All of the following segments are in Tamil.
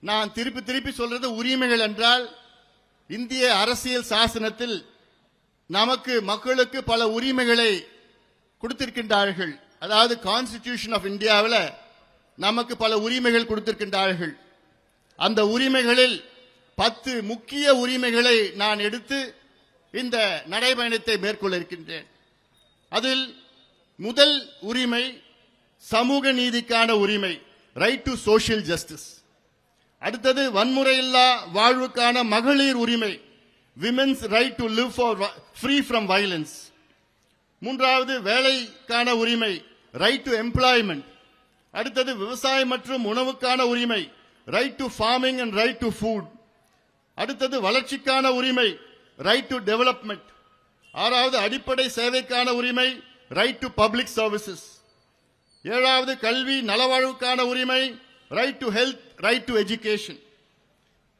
நான் திருப்பி திருப்பி சொல்றது உரிமைகள் என்றால் இந்திய அரசியல் சாசனத்தில் நமக்கு மக்களுக்கு பல உரிமைகளை கொடுத்திருக்கின்றார்கள். அதாவது கான்ஸ்டிடியூஷன் ஆஃப் இந்தியாவில் நமக்கு பல உரிமைகள் கொடுத்திருக்கின்றார்கள். அந்த உரிமைகளில் 10 முக்கிய உரிமைகளை நான் எடுத்து இந்த நடைபயணத்தை மேற்கொள்ள இருக்கின்றேன். அதில் முதல் உரிமை சமூக நீதிக்கான உரிமை, ரைட் டு சோஷியல் ஜஸ்டிஸ். அடுத்தது வன்முறையில்லா வாழ்வுக்கான மகளிர் உரிமை, women's right to live free from violence. மூன்றாவது வேலைக்கான உரிமை, ரைட் டு எம்ப்ளாய்மெண்ட். அடுத்தது விவசாயம் மற்றும் உணவுக்கான உரிமை, right to farming and right to food. அடுத்தது வளர்ச்சிக்கான உரிமை, ரைட் டு டெவலப்மெண்ட். ஆறாவது அடிப்படை சேவைக்கான உரிமை, ரைட் டு பப்ளிக் சர்வீசஸ். ஏழாவது கல்வி நலவாழ்வுக்கான உரிமை, right to health, right to education.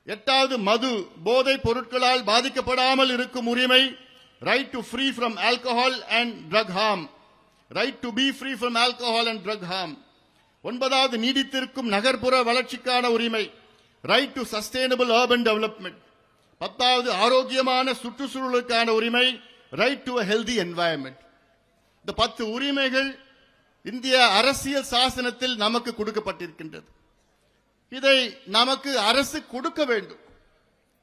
எட்டாவது மது போதை பொருட்களால் பாதிக்கப்படாமல் இருக்கும் உரிமை, right to free from alcohol and drug harm, right to be free from alcohol and drug harm. ஒன்பதாவது நீடித்திருக்கும் நகர்ப்புற வளர்ச்சிக்கான உரிமை, right to sustainable urban development. பத்தாவது ஆரோக்கியமான சுற்றுச்சூழலுக்கான உரிமை, ரைட் டு ஹெல்தி என்வாயன்மெண்ட். இந்த 10 உரிமைகள் இந்திய அரசியல் சாசனத்தில் நமக்கு கொடுக்கப்பட்டிருக்கின்றது. இதை நமக்கு அரசு கொடுக்க வேண்டும்.